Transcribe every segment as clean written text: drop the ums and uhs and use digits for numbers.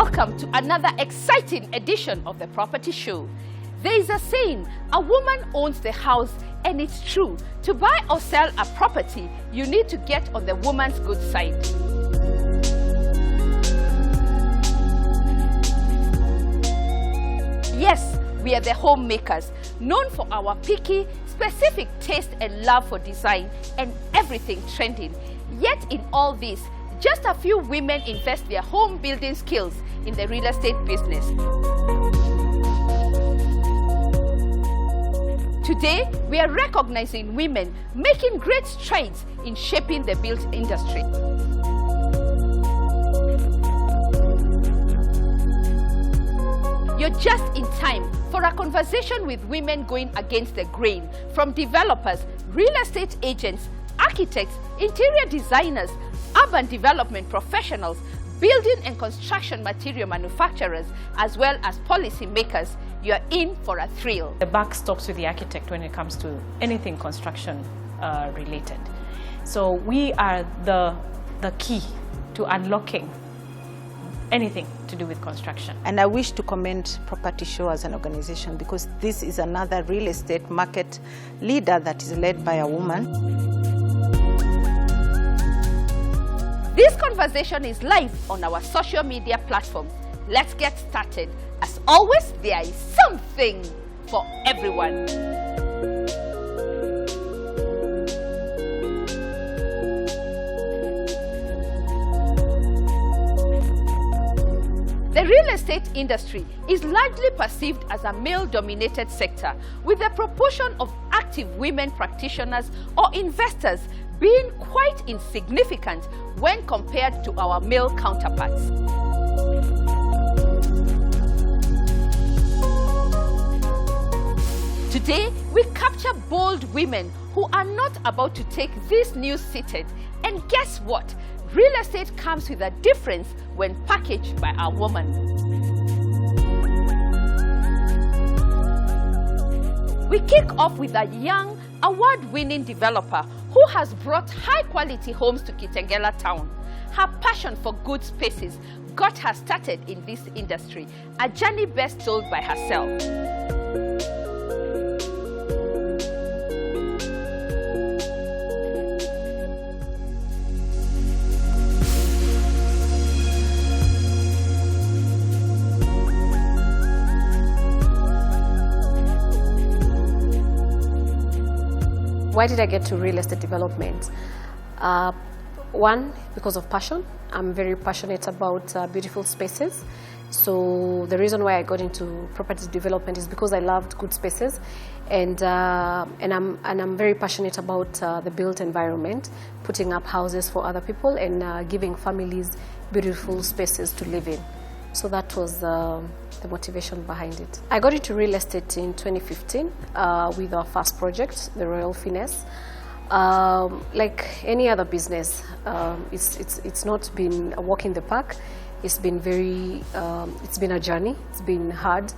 Welcome to another exciting edition of the Property Show. There is a saying, a woman owns the house, and it's true. To buy or sell a property, you need to get on the woman's good side. Yes, we are the homemakers, known for our picky, specific taste and love for design and everything trending. Yet in all this, just a few women invest their home building skills in the real estate business. Today, we are recognizing women making great strides in shaping the built industry. You're just in time for a conversation with women going against the grain, from developers, real estate agents, architects, interior designers, urban development professionals, building and construction material manufacturers, as well as policy makers. You're in for a thrill. The buck stops with the architect when it comes to anything construction related. So we are the key to unlocking anything to do with construction. And I wish to commend Property Show as an organization, because this is another real estate market leader that is led by a woman. This conversation is live on our social media platforms. Let's get started. As always, there is something for everyone. The real estate industry is largely perceived as a male-dominated sector, with the proportion of active women practitioners or investors being quite insignificant when compared to our male counterparts. Today, we capture bold women who are not about to take this news seated. And guess what? Real estate comes with a difference when packaged by a woman. We kick off with a young, award-winning developer who has brought high-quality homes to Kitengela town. Her passion for good spaces got her started in this industry, a journey best told by herself. Why did I get to real estate development? One, because of passion. I'm very passionate about beautiful spaces. So the reason why I got into property development is because I loved good spaces, and I'm very passionate about the built environment, putting up houses for other people and giving families beautiful spaces to live in. So that was the motivation behind it. I got into real estate in 2015 with our first project, the Royal Finesse. Like any other business, it's not been a walk in the park. It's been it's been a journey. It's been hard.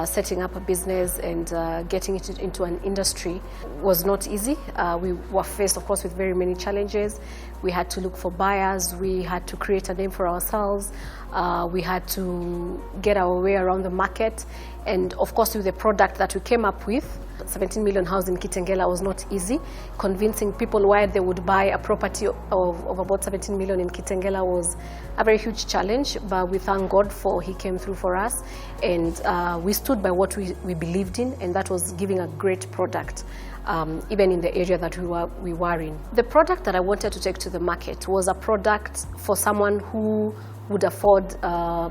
Setting up a business and getting it into an industry was not easy. We were faced, of course, with very many challenges. We had to look for buyers. We had to create a name for ourselves. We had to get our way around the market. And of course, with the product that we came up with, 17 million house in Kitengela was not easy. Convincing people why they would buy a property of about 17 million in Kitengela was a very huge challenge, but we thank God for He came through for us, and we stood by what we believed in, and that was giving a great product, even in the area that we were in. The product that I wanted to take to the market was a product for someone who would afford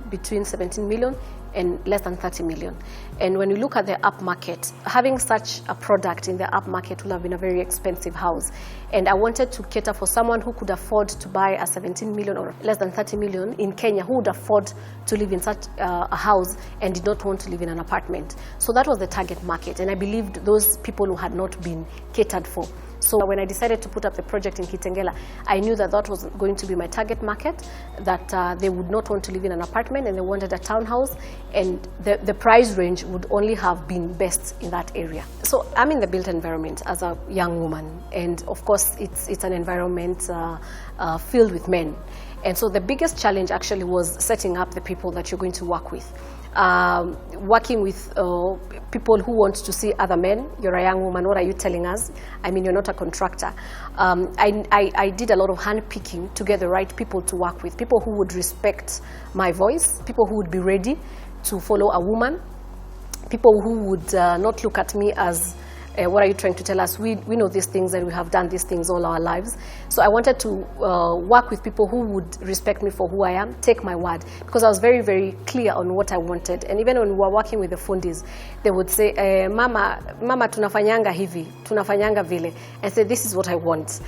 between 17 million and less than 30 million. And when you look at the up market, having such a product in the up market will have been a very expensive house. And I wanted to cater for someone who could afford to buy a 17 million or less than 30 million in Kenya, who would afford to live in such a house and did not want to live in an apartment. So that was the target market. And I believed those people who had not been catered for. So when I decided to put up the project in Kitengela, I knew that that was going to be my target market, that they would not want to live in an apartment and they wanted a townhouse, and the price range would only have been best in that area. So I'm in the built environment as a young woman, and of course it's an environment filled with men. And so the biggest challenge actually was setting up the people that you're going to work with. Working with people who want to see other men. You're a young woman, what are you telling us? I mean, you're not a contractor. I did a lot of handpicking to get the right people to work with, people who would respect my voice, people who would be ready to follow a woman, people who would not look at me as, what are you trying to tell us? We know these things and we have done these things all our lives. So I wanted to work with people who would respect me for who I am, take my word, because I was very, very clear on what I wanted. And even when we were working with the fundis, they would say, mama tunafanyanga hivi, tunafanyanga vile, and say, this is what I want.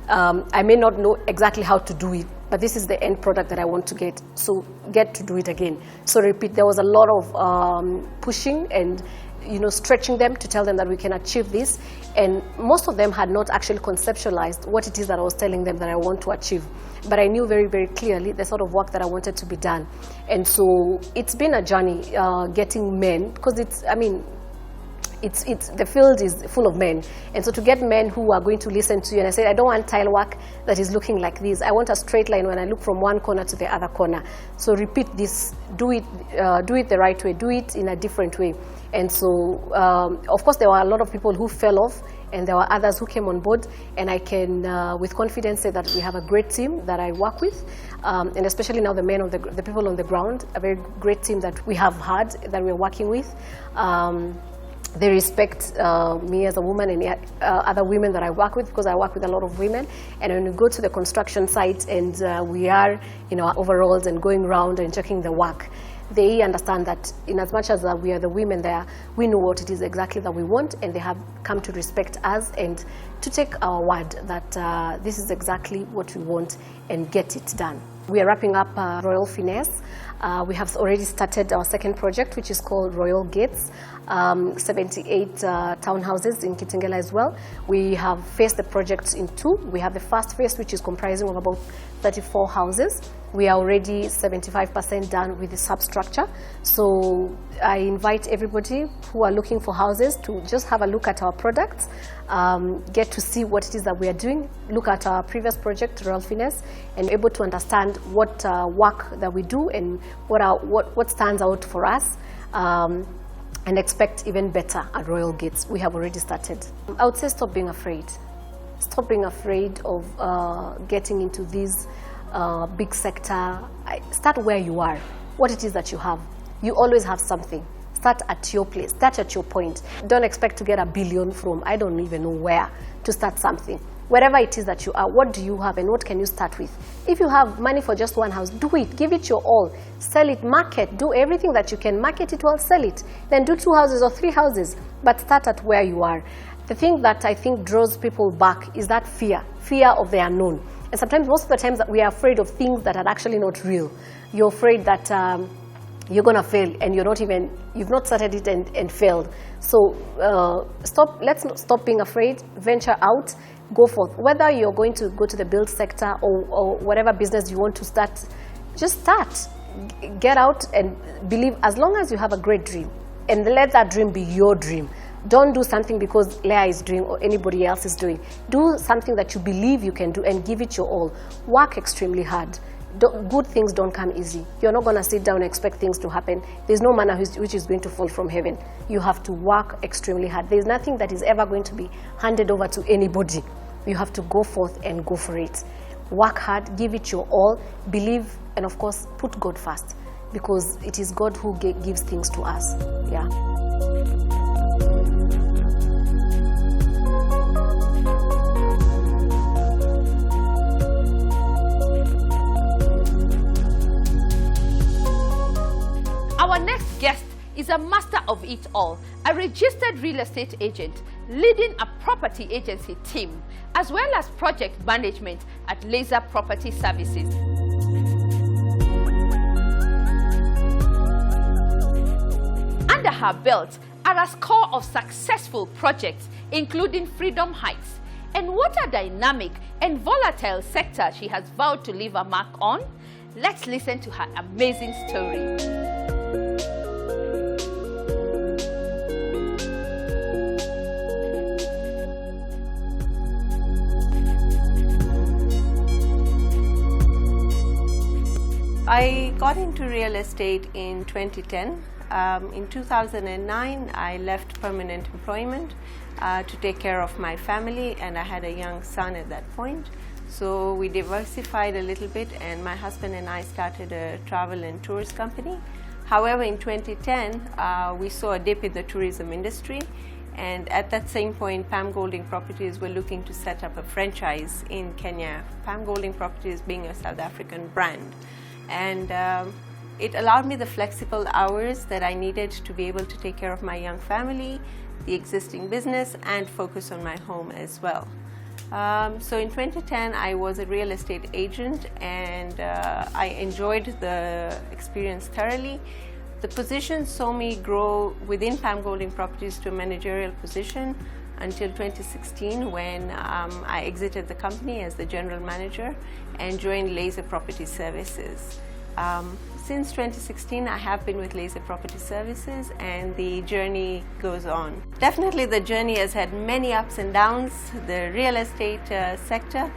I may not know exactly how to do it, but this is the end product that I want to get. So get to do it again. So repeat, there was a lot of pushing and stretching them to tell them that we can achieve this. And most of them had not actually conceptualized what it is that I was telling them that I want to achieve. But I knew very, very clearly the sort of work that I wanted to be done. And so it's been a journey getting men, because the field is full of men. And so to get men who are going to listen to you, and I said, I don't want tile work that is looking like this. I want a straight line when I look from one corner to the other corner. So repeat this, do it the right way, do it in a different way. And so, of course, there were a lot of people who fell off, and there were others who came on board. And I can, with confidence, say that we have a great team that I work with, and especially now the people on the ground, a very great team that we have had, that we're working with. They respect me as a woman and other women that I work with, because I work with a lot of women. And when we go to the construction site and we are in our overalls and going around and checking the work, they understand that in as much as we are the women there, we know what it is exactly that we want, and they have come to respect us and to take our word that this is exactly what we want and get it done. We are wrapping up Royal Finesse. We have already started our second project, which is called Royal Gates, 78 townhouses in Kitengela as well. We have phased the project in two. We have the first phase, which is comprising of about 34 houses. We are already 75% done with the substructure. So I invite everybody who are looking for houses to just have a look at our products, get to see what it is that we are doing, look at our previous project, Royal Finesse, and able to understand what work that we do and what stands out for us, and expect even better at Royal Gates. We have already started. I would say stop being afraid. Stop being afraid of getting into this big sector. Start where you are, what it is that you have. You always have something. Start at your place, start at your point. Don't expect to get $1 billion from I don't even know where to start something. Wherever it is that you are, what do you have and what can you start with? If you have money for just one house, do it, give it your all, sell it, market, do everything that you can, market it well, sell it. Then do 2 houses or 3 houses, but start at where you are. The thing that I think draws people back is that fear of the unknown. And sometimes, most of the times, that we are afraid of things that are actually not real. You're afraid that you're going to fail, and you've not started it and failed. So let's not stop being afraid, venture out, go forth. Whether you're going to go to the build sector or whatever business you want to start, just start. Get out and believe, as long as you have a great dream, and let that dream be your dream. Don't do something because Leah is doing or anybody else is doing. Do something that you believe you can do and give it your all. Work extremely hard. Good things don't come easy. You're not going to sit down and expect things to happen. There's no manna which is going to fall from heaven. You have to work extremely hard. There's nothing that is ever going to be handed over to anybody. You have to go forth and go for it. Work hard, give it your all, believe, and of course, put God first, because it is God who gives things to us. Yeah. Our next guest is a master of it all, a registered real estate agent leading a property agency team, as well as project management at Laser Property Services. Under her belt are a score of successful projects, including Freedom Heights, And what a dynamic and volatile sector she has vowed to leave a mark on? Let's listen to her amazing story. I got into real estate in 2010. In 2009, I left permanent employment to take care of my family, and I had a young son at that point. So we diversified a little bit, and my husband and I started a travel and tours company. However, in 2010, we saw a dip in the tourism industry, and at that same point, Pam Golding Properties were looking to set up a franchise in Kenya, Pam Golding Properties being a South African brand. And it allowed me the flexible hours that I needed to be able to take care of my young family, the existing business, and focus on my home as well. So in 2010, I was a real estate agent, and I enjoyed the experience thoroughly. The position saw me grow within Pam Golding Properties to a managerial position until 2016, when I exited the company as the general manager and joined Laser Property Services. Since 2016, I have been with Laser Property Services, and the journey goes on. Definitely the journey has had many ups and downs. The real estate sector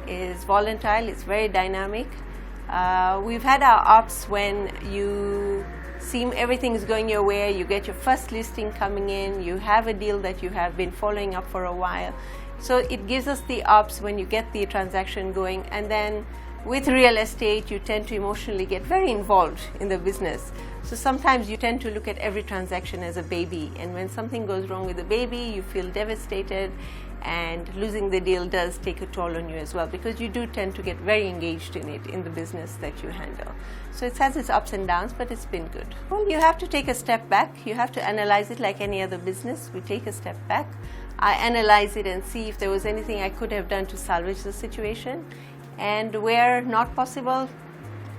is volatile, it's very dynamic. We've had our ups when you seem everything is going your way, you get your first listing coming in, you have a deal that you have been following up for a while. So it gives us the ups when you get the transaction going, and then with real estate you tend to emotionally get very involved in the business. So sometimes you tend to look at every transaction as a baby, and when something goes wrong with the baby, you feel devastated, and losing the deal does take a toll on you as well, because you do tend to get very engaged in it, in the business that you handle. So it has its ups and downs, but it's been good. Well, you have to take a step back. You have to analyze it like any other business. We take a step back. I analyze it and see if there was anything I could have done to salvage the situation, and where not possible,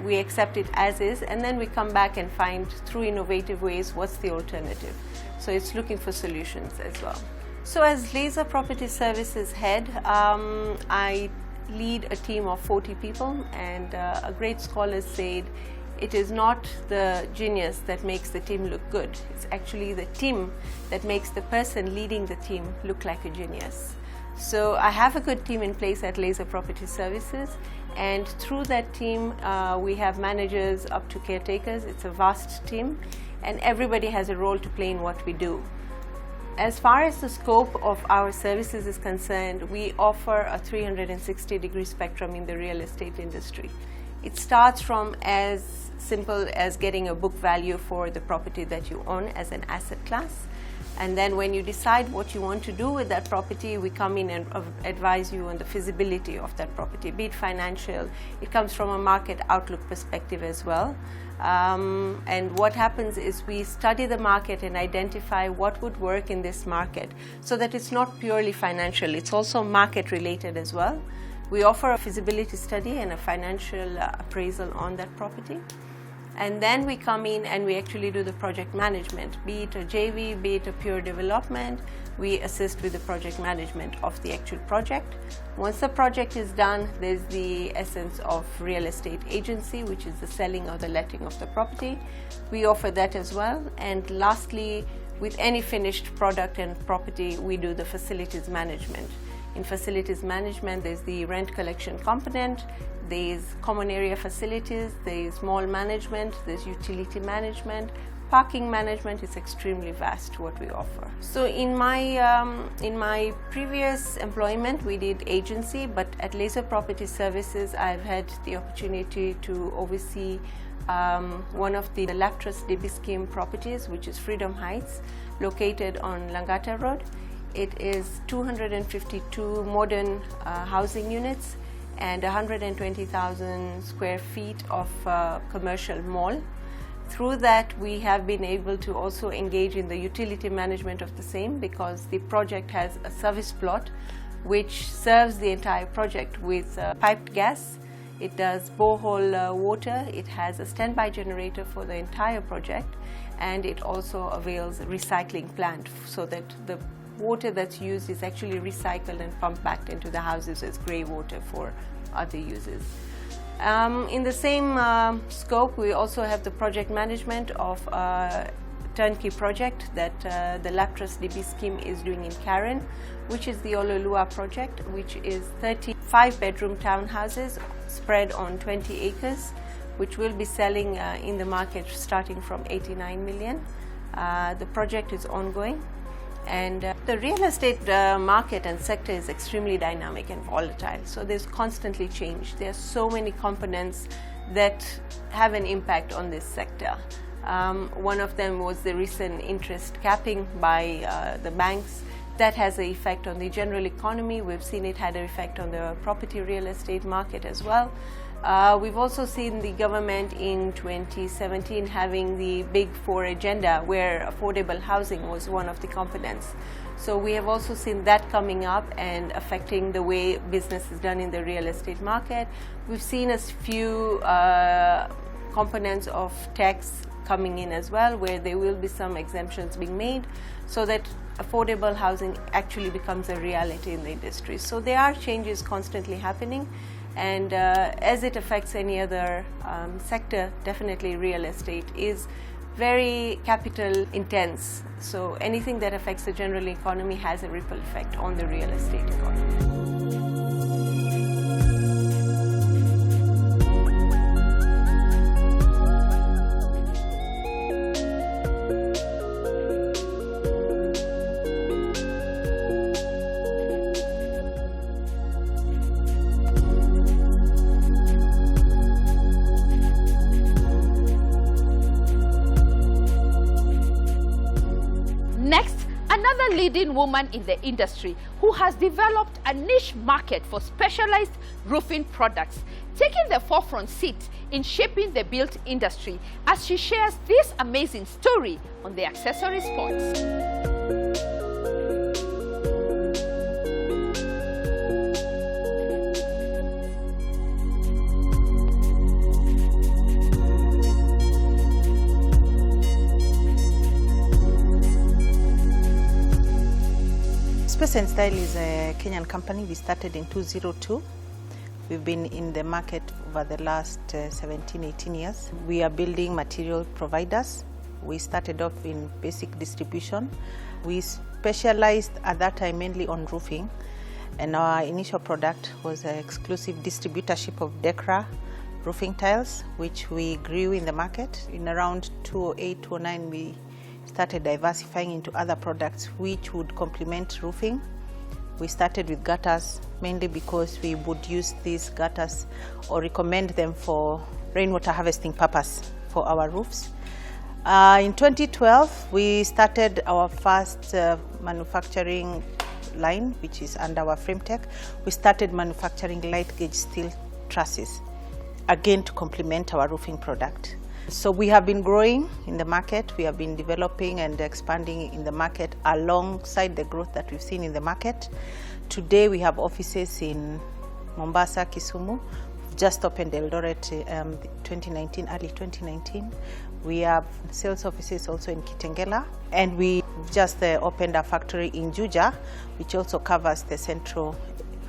we accept it as is, and then we come back and find, through innovative ways, what's the alternative. So it's looking for solutions as well. So as Laser Property Services head, I lead a team of 40 people, and a great scholar said, it is not the genius that makes the team look good. It's actually the team that makes the person leading the team look like a genius. So I have a good team in place at Laser Property Services, and through that team we have managers up to caretakers. It's a vast team, and everybody has a role to play in what we do. As far as the scope of our services is concerned, we offer a 360-degree spectrum in the real estate industry. It starts from as simple as getting a book value for the property that you own as an asset class. And then when you decide what you want to do with that property, we come in and advise you on the feasibility of that property, be it financial. It comes from a market outlook perspective as well. And what happens is we study the market and identify what would work in this market, so that it's not purely financial, it's also market related as well. We offer a feasibility study and a financial appraisal on that property. And then we come in and we actually do the project management, be it a JV, be it a pure development. We assist with the project management of the actual project. Once the project is done, there's the essence of real estate agency, which is the selling or the letting of the property. We offer that as well. And lastly, with any finished product and property, we do the facilities management. In facilities management, there's the rent collection component, there's common area facilities, there's mall management, there's utility management, parking management. Is extremely vast what we offer. So in my previous employment, we did agency, but at Laser Property Services, I've had the opportunity to oversee one of the Laptrust DB scheme properties, which is Freedom Heights, located on Langata Road. It is 252 modern housing units and 120,000 square feet of commercial mall. Through that, we have been able to also engage in the utility management of the same, because the project has a service plot which serves the entire project with piped gas. It does borehole water, it has a standby generator for the entire project, and it also avails a recycling plant so that the water that's used is actually recycled and pumped back into the houses as grey water for other uses. In the same scope, we also have the project management of a turnkey project that the Laptrust DB scheme is doing in Karen, which is the Ololua project, which is 35-bedroom townhouses spread on 20 acres, which will be selling in the market starting from 89 million. The project is ongoing, and the real estate market and sector is extremely dynamic and volatile, so there's constantly change. There are so many components that have an impact on this sector. One of them was the recent interest capping by the banks. That has an effect on the general economy. We've seen it had an effect on the property real estate market as well. We've also seen the government in 2017 having the Big Four agenda, where affordable housing was one of the components. So we have also seen that coming up and affecting the way business is done in the real estate market. We've seen a few components of tax coming in as well, where there will be some exemptions being made so that affordable housing actually becomes a reality in the industry. So there are changes constantly happening, and as it affects any other sector, definitely real estate is very capital intense. So anything that affects the general economy has a ripple effect on the real estate economy. Next, another leading woman in the industry who has developed a niche market for specialized roofing products, taking the forefront seat in shaping the built industry, as she shares this amazing story on the Accessory Spots. Space and Style is a Kenyan company. We started in 2002. We've been in the market over the last 17, 18 years. We are building material providers. We started off in basic distribution. We specialized at that time mainly on roofing, and our initial product was an exclusive distributorship of Decra roofing tiles, which we grew in the market. In around 2008, 2009, we started diversifying into other products which would complement roofing. We started with gutters, mainly because we would use these gutters or recommend them for rainwater harvesting purpose for our roofs. In 2012, we started our first manufacturing line, which is under our FrameTech. We started manufacturing light gauge steel trusses, again to complement our roofing product. So we have been growing in the market. We have been developing and expanding in the market alongside the growth that we've seen in the market. Today we have offices in Mombasa, Kisumu. We've just opened Eldoret early 2019. We have sales offices also in Kitengela, and we just opened a factory in Juja, which also covers the central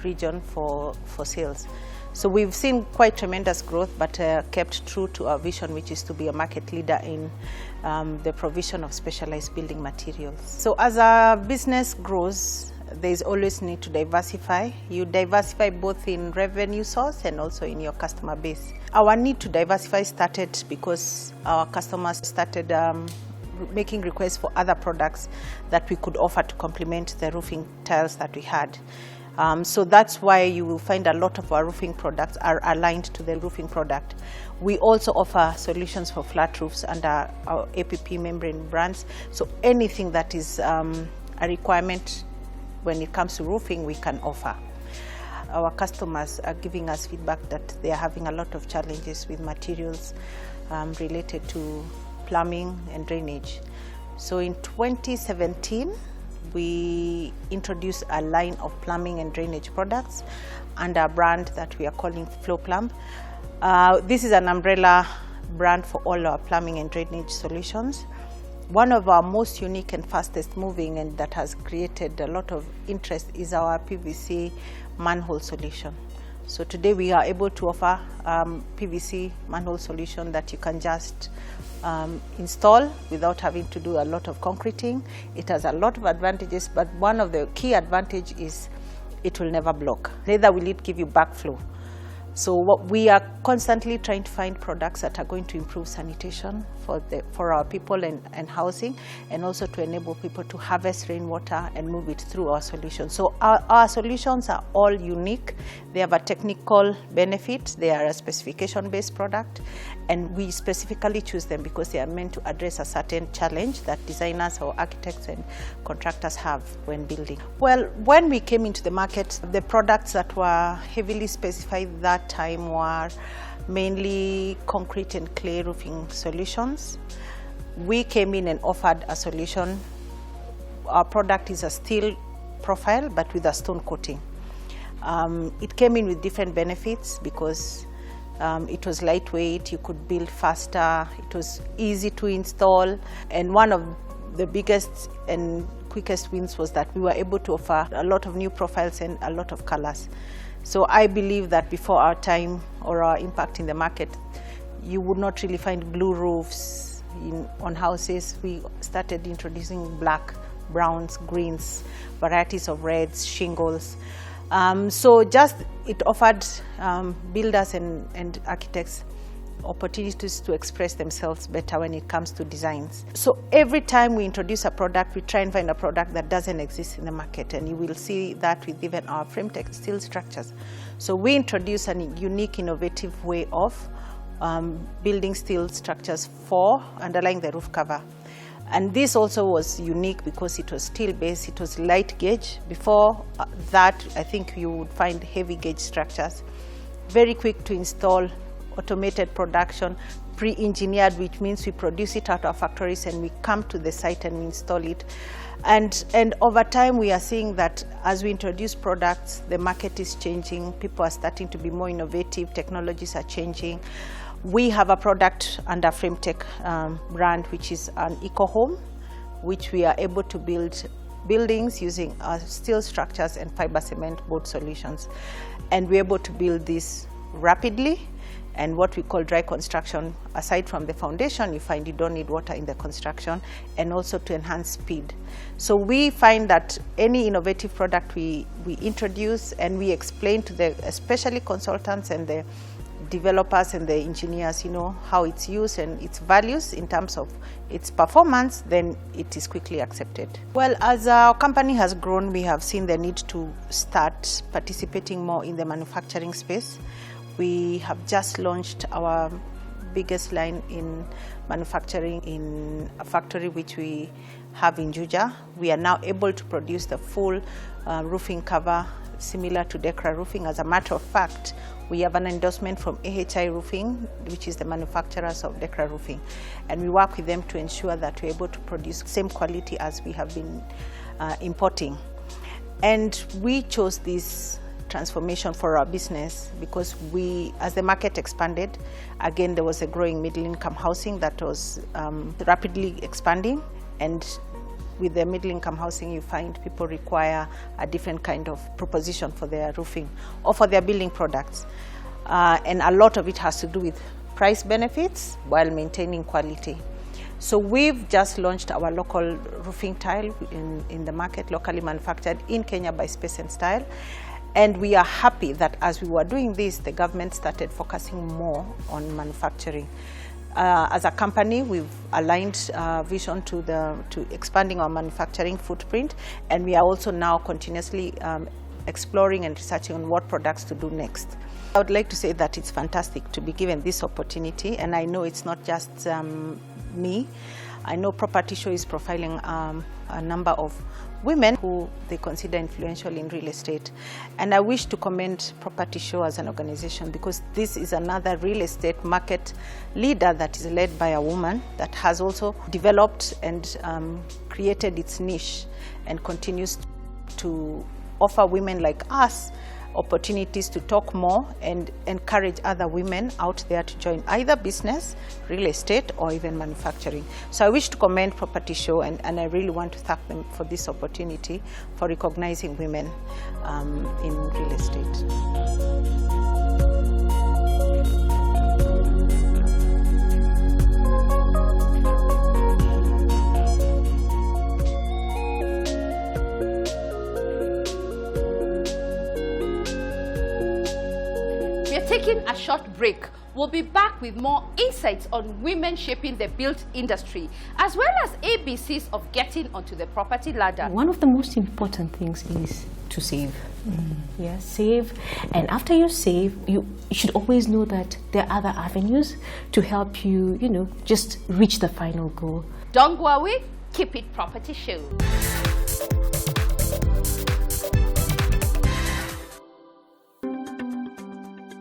region for sales. So we've seen quite tremendous growth, but kept true to our vision, which is to be a market leader in the provision of specialized building materials. So as our business grows, there's always need to diversify. You diversify both in revenue source and also in your customer base. Our need to diversify started because our customers started making requests for other products that we could offer to complement the roofing tiles that we had. So that's why you will find a lot of our roofing products are aligned to the roofing product. We also offer solutions for flat roofs under our APP membrane brands. So anything that is a requirement when it comes to roofing, we can offer. Our customers are giving us feedback that they are having a lot of challenges with materials related to plumbing and drainage. So in 2017, we introduced a line of plumbing and drainage products under a brand that we are calling FlowPlumb. This is an umbrella brand for all our plumbing and drainage solutions. One of our most unique and fastest moving, and that has created a lot of interest, is our PVC manhole solution. So today we are able to offer PVC manhole solution that you can just install without having to do a lot of concreting. It has a lot of advantages, but one of the key advantage is it will never block. Neither will it give you backflow. So we are constantly trying to find products that are going to improve sanitation for our people and housing, and also to enable people to harvest rainwater and move it through our solutions. So our solutions are all unique. They have a technical benefit. They are a specification-based product, and we specifically choose them because they are meant to address a certain challenge that designers or architects and contractors have when building. Well, when we came into the market, the products that were heavily specified that time were mainly concrete and clay roofing solutions. We came in and offered a solution. Our product is a steel profile but with a stone coating. It came in with different benefits because it was lightweight, you could build faster, it was easy to install, and one of the biggest and quickest wins was that we were able to offer a lot of new profiles and a lot of colors. So I believe that before our time or our impact in the market, you would not really find blue roofs on houses. We started introducing black, browns, greens, varieties of reds, shingles. So just it offered builders and architects opportunities to express themselves better when it comes to designs. So every time we introduce a product, we try and find a product that doesn't exist in the market, and you will see that with even our FrameTech steel structures. So we introduce a unique, innovative way of building steel structures for underlying the roof cover. And this also was unique because it was steel based, it was light gauge. Before that, I think you would find heavy gauge structures. Very quick to install, automated production, pre-engineered, which means we produce it at our factories and we come to the site and we install it. And over time we are seeing that as we introduce products, the market is changing, people are starting to be more innovative, technologies are changing. We have a product under FrameTech brand, which is an eco home, which we are able to build buildings using steel structures and fiber cement board solutions. And we're able to build this rapidly. And what we call dry construction, aside from the foundation, you find you don't need water in the construction, and also to enhance speed. So we find that any innovative product we introduce and we explain to the, especially consultants and the developers and the engineers, how it's used and its values in terms of its performance, then it is quickly accepted. Well, as our company has grown, we have seen the need to start participating more in the manufacturing space. We have just launched our biggest line in manufacturing in a factory which we have in Juja. We are now able to produce the full roofing cover similar to Decra Roofing. As a matter of fact, we have an endorsement from AHI Roofing, which is the manufacturers of Decra Roofing. And we work with them to ensure that we're able to produce the same quality as we have been importing. And we chose this transformation for our business because as the market expanded, again, there was a growing middle-income housing that was rapidly expanding, and with the middle-income housing, you find people require a different kind of proposition for their roofing or for their building products, and a lot of it has to do with price benefits while maintaining quality. So we've just launched our local roofing tile in the market, locally manufactured in Kenya by Space and Style. And we are happy that as we were doing this, the government started focusing more on manufacturing. As a company, we've aligned vision to expanding our manufacturing footprint, and we are also now continuously exploring and researching on what products to do next. I would like to say that it's fantastic to be given this opportunity, and I know it's not just me. I know Property Show is profiling a number of women who they consider influential in real estate. And I wish to commend Property Show as an organization because this is another real estate market leader that is led by a woman that has also developed and created its niche and continues to offer women like us opportunities to talk more and encourage other women out there to join either business, real estate, or even manufacturing. So I wish to commend Property Show, and I really want to thank them for this opportunity for recognizing women in real estate. Taking a short break, we'll be back with more insights on women shaping the built industry, as well as ABCs of getting onto the property ladder. One of the most important things is to save. Yeah, save. And after you save, you should always know that there are other avenues to help you, just reach the final goal. Don't go away. Keep it Property Show.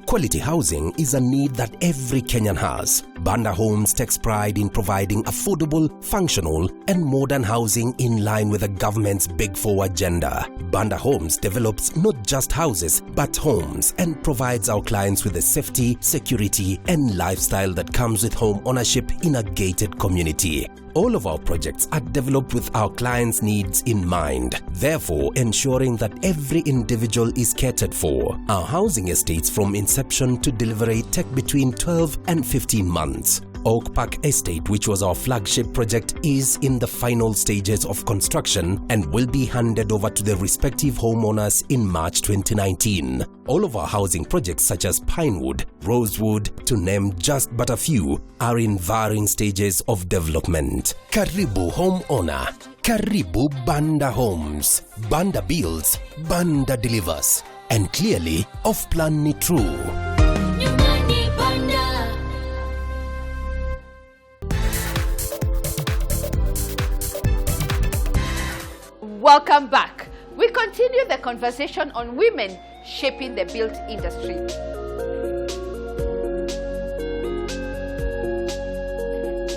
Quality housing is a need that every Kenyan has. Banda Homes takes pride in providing affordable, functional, and modern housing in line with the government's Big Four agenda. Banda Homes develops not just houses, but homes, and provides our clients with the safety, security, and lifestyle that comes with home ownership in a gated community. All of our projects are developed with our clients' needs in mind, therefore ensuring that every individual is catered for. Our housing estates from inception to delivery take between 12 and 15 months. Oak Park Estate, which was our flagship project, is in the final stages of construction and will be handed over to the respective homeowners in March 2019. All of our housing projects such as Pinewood, Rosewood, to name just but a few, are in varying stages of development. Karibu homeowner. Karibu Banda Homes. Banda builds, Banda delivers. And clearly, off-plan ni true. Welcome back. We continue the conversation on women shaping the built industry.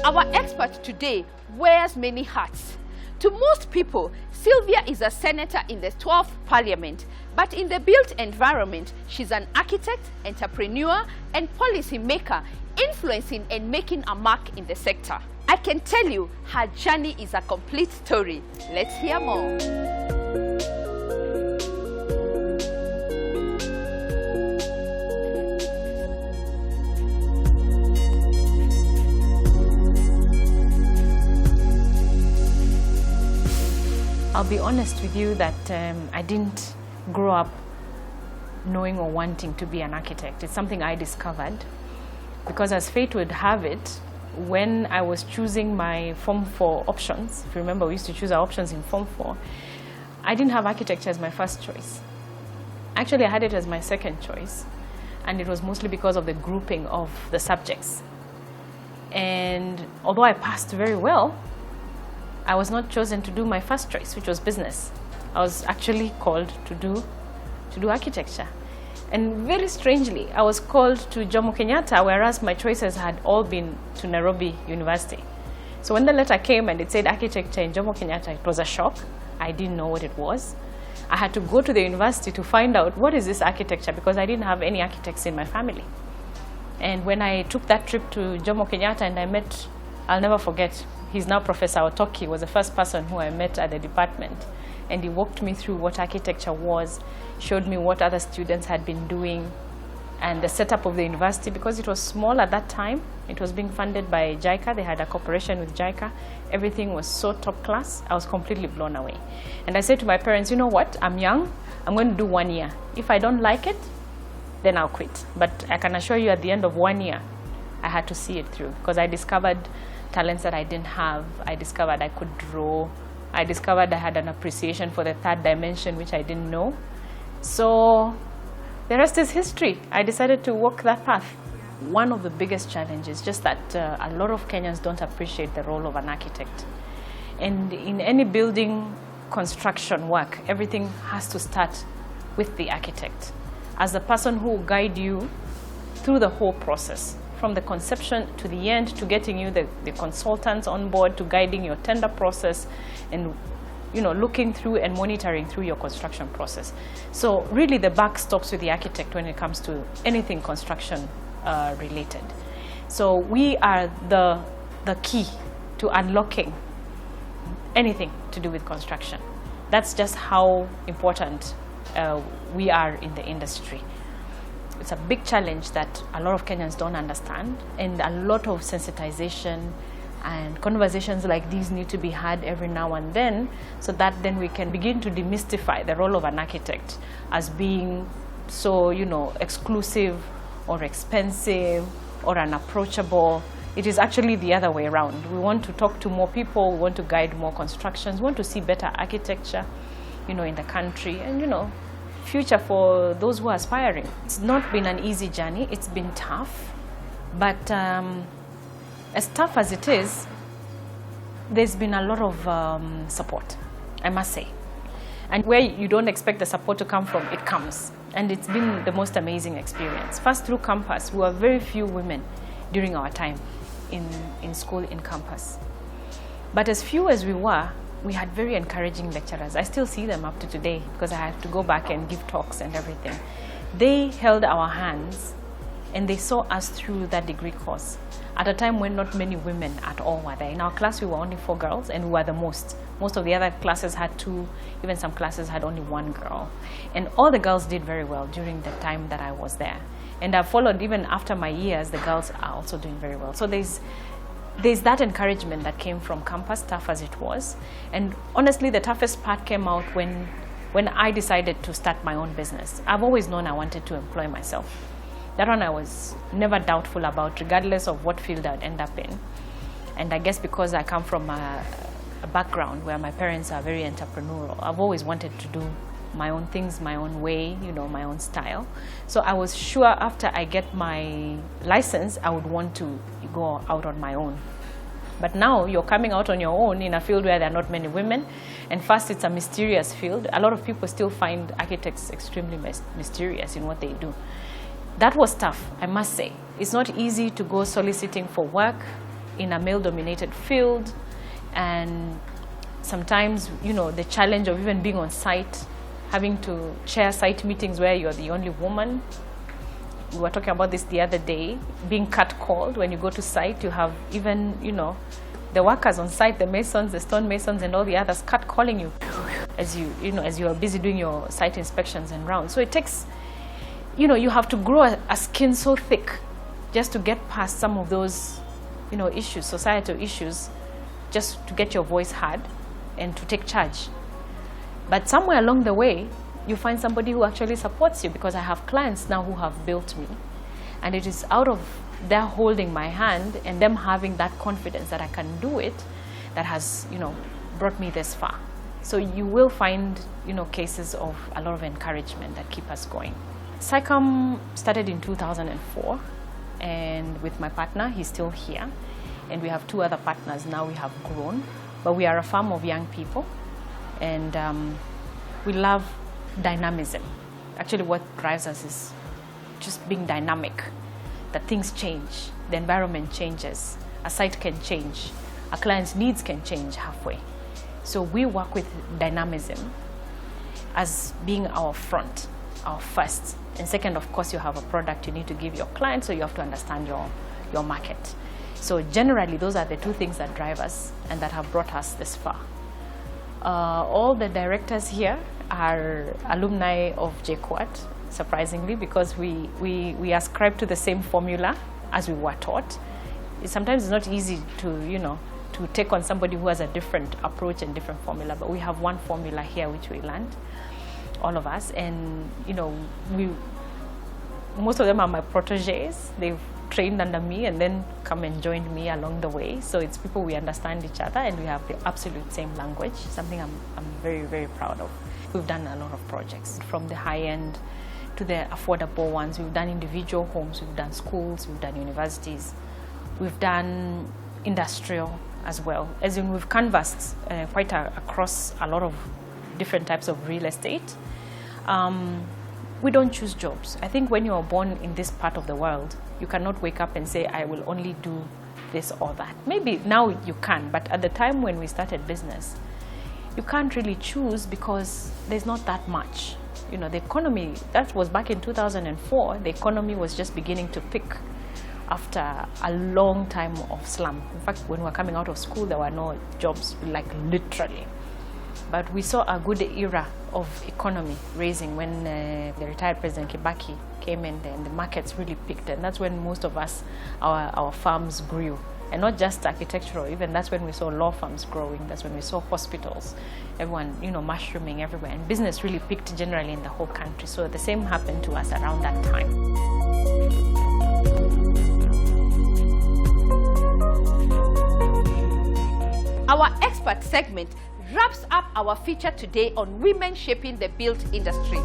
Our expert today wears many hats. To most people, Sylvia is a senator in the 12th Parliament, but in the built environment, she's an architect, entrepreneur, and policy maker, influencing and making a mark in the sector. I can tell you, her journey is a complete story. Let's hear more. I'll be honest with you that I didn't grow up knowing or wanting to be an architect. It's something I discovered because, as fate would have it, when I was choosing my Form 4 options, if you remember, we used to choose our options in Form 4, I didn't have architecture as my first choice. Actually, I had it as my second choice, and it was mostly because of the grouping of the subjects. And although I passed very well, I was not chosen to do my first choice, which was business. I was actually called to do architecture. And very strangely, I was called to Jomo Kenyatta, whereas my choices had all been to Nairobi University. So when the letter came and it said architecture in Jomo Kenyatta, it was a shock. I didn't know what it was. I had to go to the university to find out what is this architecture, because I didn't have any architects in my family. And when I took that trip to Jomo Kenyatta and I met, I'll never forget, he's now Professor Otoki, was the first person who I met at the department. And he walked me through what architecture was, showed me what other students had been doing, and the setup of the university, because it was small at that time. It was being funded by JICA. They had a cooperation with JICA. Everything was so top class. I was completely blown away. And I said to my parents, you know what, I'm young, I'm going to do 1 year. If I don't like it, then I'll quit. But I can assure you at the end of 1 year, I had to see it through, because I discovered talents that I didn't have. I discovered I could draw. I discovered I had an appreciation for the third dimension, which I didn't know. So the rest is history. I decided to walk that path. One of the biggest challenges is just that a lot of Kenyans don't appreciate the role of an architect. And in any building construction work, everything has to start with the architect as the person who will guide you through the whole process, from the conception to the end, to getting you the consultants on board, to guiding your tender process, and looking through and monitoring through your construction process. So really the buck stops with the architect when it comes to anything construction related. So we are the key to unlocking anything to do with construction. That's just how important we are in the industry. It's a big challenge that a lot of Kenyans don't understand, and a lot of sensitization and conversations like these need to be had every now and then, so that then we can begin to demystify the role of an architect as being so, exclusive or expensive or unapproachable. It is actually the other way around. We want to talk to more people, we want to guide more constructions, we want to see better architecture, in the country, and, future for those who are aspiring. It's not been an easy journey, it's been tough, but as tough as it is, there's been a lot of support, I must say. And where you don't expect the support to come from, it comes. And it's been the most amazing experience. First, through Campus, we were very few women during our time in school in Campus. But as few as we were, we had very encouraging lecturers. I still see them up to today because I have to go back and give talks and everything. They held our hands and they saw us through that degree course at a time when not many women at all were there. In our class, we were only 4 girls, and we were the most. Most of the other classes had 2, even some classes had only 1 girl. And all the girls did very well during the time that I was there. And I followed, even after my years, the girls are also doing very well. So there's that encouragement that came from Campus, tough as it was. And honestly, the toughest part came out when I decided to start my own business. I've always known I wanted to employ myself. That one I was never doubtful about, regardless of what field I'd end up in. And I guess because I come from a background where my parents are very entrepreneurial, I've always wanted to do my own things, my own way, my own style. So I was sure after I get my license, I would want to go out on my own. But now you're coming out on your own in a field where there are not many women. And first, it's a mysterious field. A lot of people still find architects extremely mysterious in what they do. That was tough, I must say. It's not easy to go soliciting for work in a male-dominated field. And sometimes, the challenge of even being on site, having to chair site meetings where you're the only woman. We were talking about this the other day, being catcalled when you go to site. You have even, the workers on site, the masons, the stone masons, and all the others catcalling you as you are busy doing your site inspections and rounds. So it takes, you have to grow a skin so thick just to get past some of those, issues, societal issues, just to get your voice heard and to take charge. But somewhere along the way, you find somebody who actually supports you, because I have clients now who have built me. And it is out of their holding my hand and them having that confidence that I can do it that has, brought me this far. So you will find, cases of a lot of encouragement that keep us going. SciComm started in 2004, and with my partner, he's still here. And we have 2 other partners now. We have grown, but we are a farm of young people. And we love dynamism. Actually, what drives us is just being dynamic, that things change, the environment changes, a site can change, a client's needs can change halfway. So we work with dynamism as being our front, our first. And second, of course, you have a product you need to give your client, so you have to understand your market. So generally, those are the 2 things that drive us and that have brought us this far. All the directors here are alumni of JKUAT, surprisingly, because we ascribe to the same formula as we were taught. Sometimes it's not easy to take on somebody who has a different approach and different formula, but we have one formula here which we learned, all of us, and most of them are my proteges. They've trained under me and then come and joined me along the way. So it's people, we understand each other and we have the absolute same language, something I'm very, very proud of. We've done a lot of projects, from the high end to the affordable ones. We've done individual homes, we've done schools, we've done universities, we've done industrial as well. As in, we've canvassed quite across a lot of different types of real estate. We don't choose jobs. I think when you are born in this part of the world, you cannot wake up and say, I will only do this or that. Maybe now you can, but at the time when we started business, you can't really choose because there's not that much. You know, the economy, that was back in 2004, the economy was just beginning to pick after a long time of slump. In fact, when we were coming out of school, there were no jobs, like literally. But we saw a good era of economy raising when the retired President Kibaki came in and the markets really picked, and that's when most of us, our farms grew. And not just architectural, even that's when we saw law firms growing, that's when we saw hospitals, everyone, you know, mushrooming everywhere, and business really picked generally in the whole country. So the same happened to us around that time. Our expert segment wraps up our feature today on women shaping the built industry.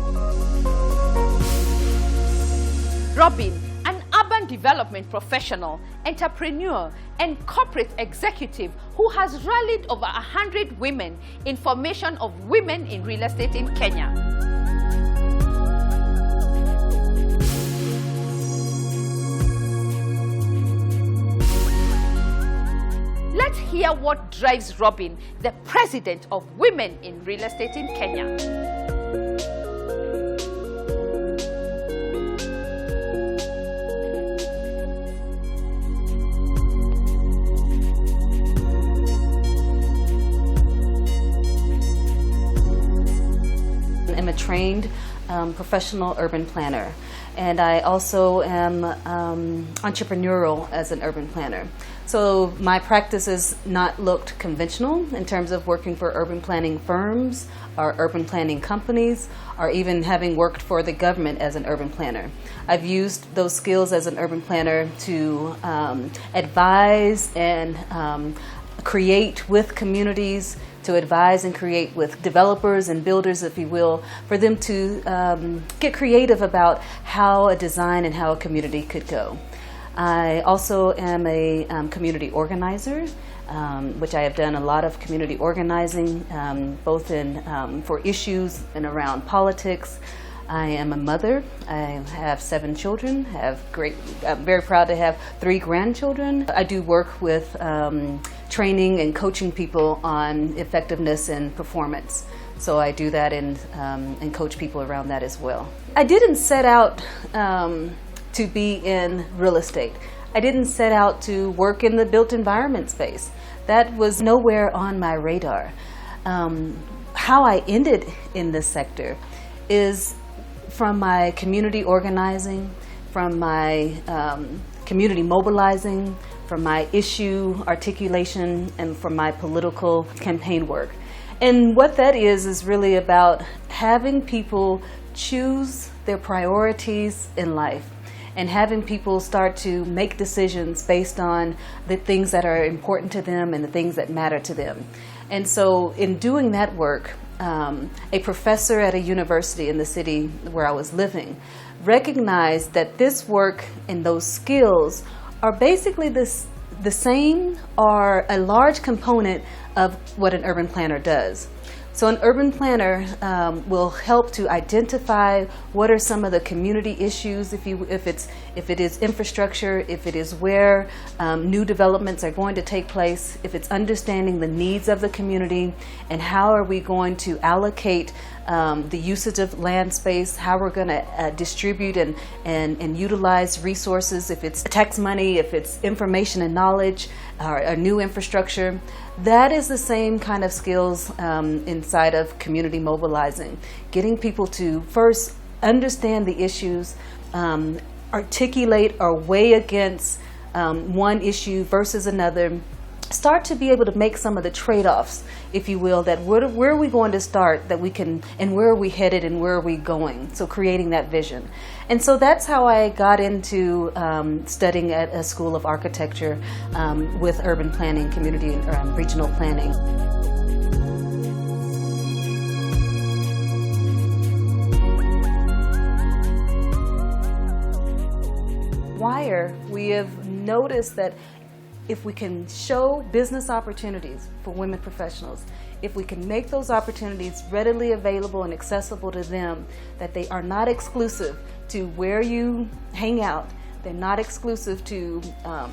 Robin, an urban development professional, entrepreneur, and corporate executive who has rallied over 100 women in formation of women in real estate in Kenya. Let's hear what drives Robin, the president of Women in Real Estate in Kenya. I'm a trained professional urban planner, and I also am entrepreneurial as an urban planner. So my practice has not looked conventional in terms of working for urban planning firms or urban planning companies, or even having worked for the government as an urban planner. I've used those skills as an urban planner to advise and create with communities, to advise and create with developers and builders, if you will, for them to get creative about how a design and how a community could go. I also am a community organizer, which I have done a lot of community organizing, both in for issues and around politics. I am a mother. I have 7 children. I'm very proud to have 3 grandchildren. I do work with training and coaching people on effectiveness and performance. So I do that and coach people around that as well. I didn't set out to be in real estate. I didn't set out to work in the built environment space. That was nowhere on my radar. How I ended in this sector is from my community organizing, from my community mobilizing, from my issue articulation, and from my political campaign work. And what that is really about having people choose their priorities in life, and having people start to make decisions based on the things that are important to them and the things that matter to them. And so in doing that work, a professor at a university in the city where I was living recognized that this work and those skills are basically the same or a large component of what an urban planner does. So an urban planner will help to identify what are some of the community issues, if it is infrastructure, if it is where new developments are going to take place, if it's understanding the needs of the community, and how are we going to allocate the usage of land space, how we're going to distribute and utilize resources, if it's tax money, if it's information and knowledge, or new infrastructure. That is the same kind of skills inside of community mobilizing. Getting people to first understand the issues, articulate or weigh against one issue versus another, start to be able to make some of the trade-offs, if you will, that where are we going to start, that we can, and where are we headed and where are we going, so creating that vision. And so that's how I got into studying at a school of architecture with urban planning, community and regional planning. Wire, we have noticed that if we can show business opportunities for women professionals, if we can make those opportunities readily available and accessible to them, that they are not exclusive to where you hang out, They're not exclusive to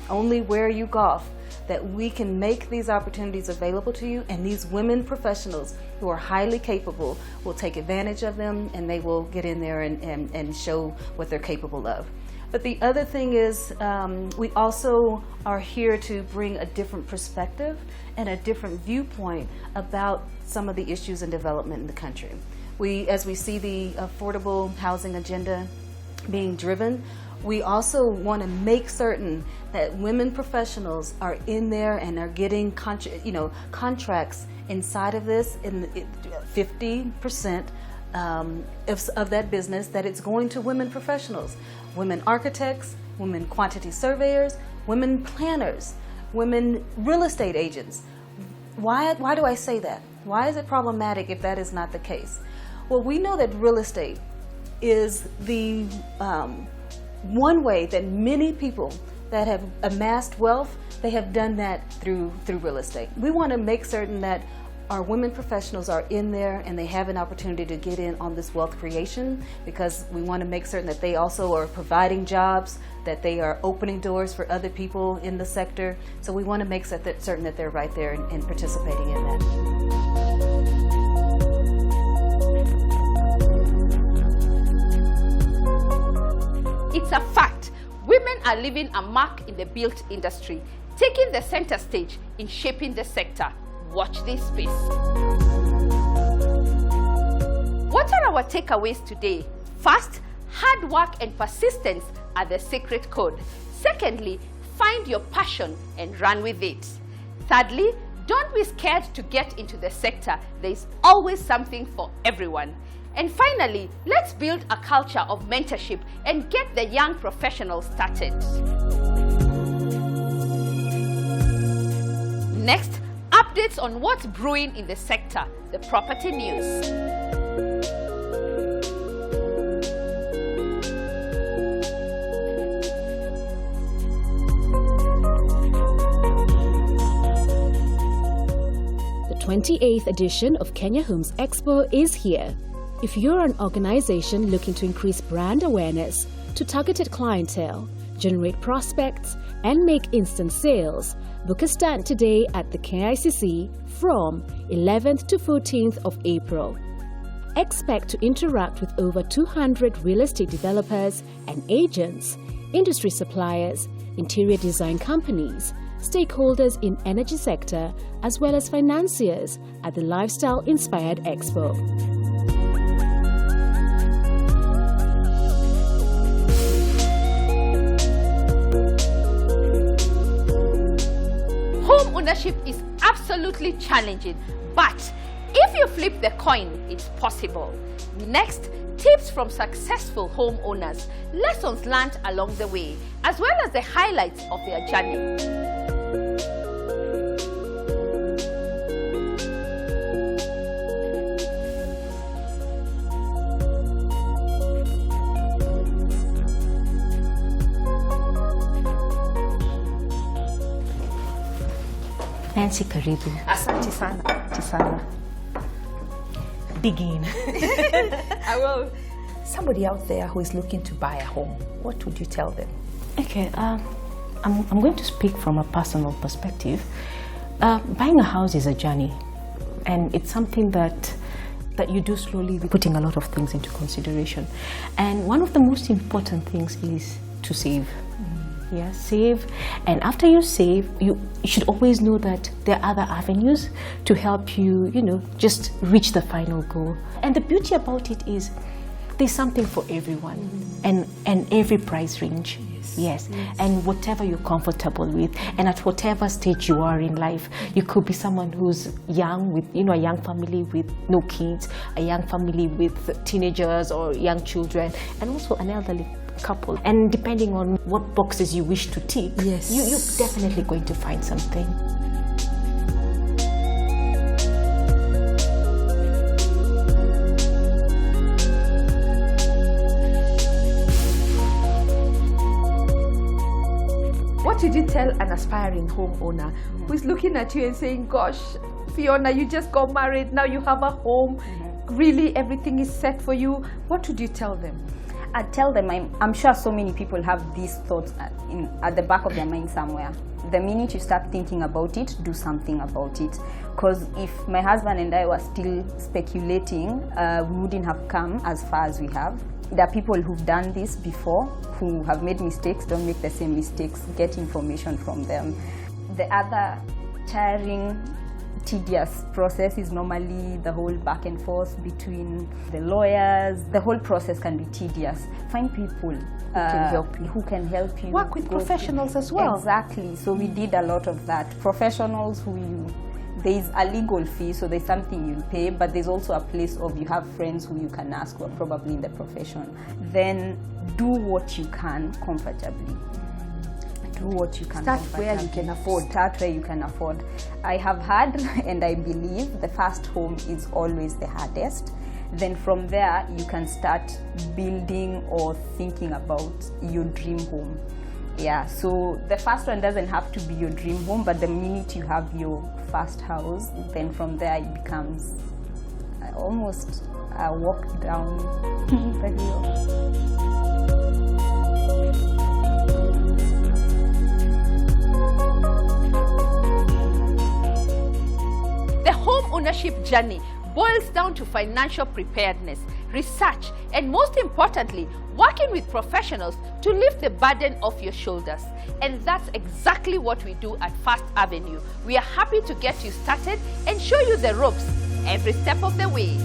only where you golf, that we can make these opportunities available to you, and these women professionals who are highly capable will take advantage of them, and they will get in there and show what they're capable of. But the other thing is we also are here to bring a different perspective and a different viewpoint about some of the issues in development in the country. As we see the affordable housing agenda being driven, we also want to make certain that women professionals are in there and are getting contracts inside of this, in 50% of that business, that it's going to women professionals, women architects, women quantity surveyors, women planners, women real estate agents. Why do I say that? Why is it problematic if that is not the case? Well, we know that real estate is the one way that many people that have amassed wealth, they have done that through real estate. We want to make certain that our women professionals are in there and they have an opportunity to get in on this wealth creation, because we want to make certain that they also are providing jobs, that they are opening doors for other people in the sector. So we want to make certain that they're right there and participating in that. It's a fact. Women are leaving a mark in the built industry, taking the center stage in shaping the sector. Watch this space. What are our takeaways today? First, hard work and persistence are the secret code. Secondly, find your passion and run with it. Thirdly, don't be scared to get into the sector. There is always something for everyone. And finally, let's build a culture of mentorship and get the young professionals started. Next, updates on what's brewing in the sector, the property news. The 28th edition of Kenya Homes Expo is here. If you're an organization looking to increase brand awareness to targeted clientele, generate prospects, and make instant sales, book a stand today at the KICC from 11th to 14th of April. Expect to interact with over 200 real estate developers and agents, industry suppliers, interior design companies, stakeholders in energy sector, as well as financiers at the Lifestyle-Inspired Expo. Home ownership is absolutely challenging, but if you flip the coin, it's possible. Next, tips from successful homeowners, lessons learned along the way, as well as the highlights of their journey. Nancy, karibu. Asante sana. Asante sana. Begin. I will. Somebody out there who is looking to buy a home, what would you tell them? Okay, I'm going to speak from a personal perspective. Buying a house is a journey, and it's something that you do slowly, putting a lot of things into consideration. And one of the most important things is to save. Yeah, save, and after you save, you should always know that there are other avenues to help you, just reach the final goal. And the beauty about it is there's something for everyone, and every price range. Yes, and whatever you're comfortable with, and at whatever stage you are in life. You could be someone who's young with, a young family with no kids, a young family with teenagers or young children, and also an elderly couple. And depending on what boxes you wish to tick, yes, you're definitely going to find something. What would you tell an aspiring homeowner who is looking at you and saying, gosh, Fiona, you just got married, now you have a home, really everything is set for you? What would you tell them? I tell them, I'm sure so many people have these thoughts at the back of their mind somewhere. The minute you start thinking about it, do something about it. Because if my husband and I were still speculating, we wouldn't have come as far as we have. There are people who've done this before, who have made mistakes. Don't make the same mistakes. Get information from them. The other tiring, tedious process is normally the whole back and forth between the lawyers. The whole process can be tedious. Find people who can help you. Work with professionals as well. Exactly. So we did a lot of that. Professionals there's a legal fee, so there's something you'll pay, but there's also a place of you have friends who you can ask who are probably in the profession. Then do what you can comfortably. Do what you can. Start where you can afford. Start where you can afford. I have had, and I believe, the first home is always the hardest. Then from there, you can start building or thinking about your dream home. Yeah, so the first one doesn't have to be your dream home, but the minute you have your first house, then from there it becomes almost a walk down the hill. The home ownership journey boils down to financial preparedness, research, and most importantly, working with professionals to lift the burden off your shoulders. And that's exactly what we do at First Avenue. We are happy to get you started and show you the ropes every step of the way.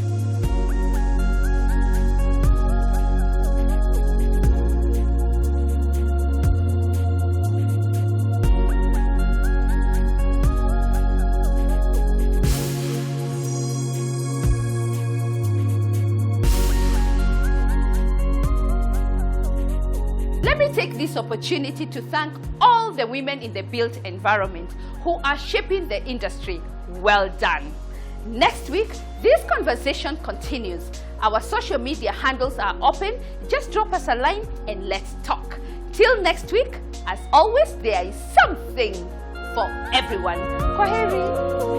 Let me take this opportunity to thank all the women in the built environment who are shaping the industry. Well done. Next week, this conversation continues. Our social media handles are open. Just drop us a line and let's talk. Till next week, as always, there is something for everyone. Kwaheri.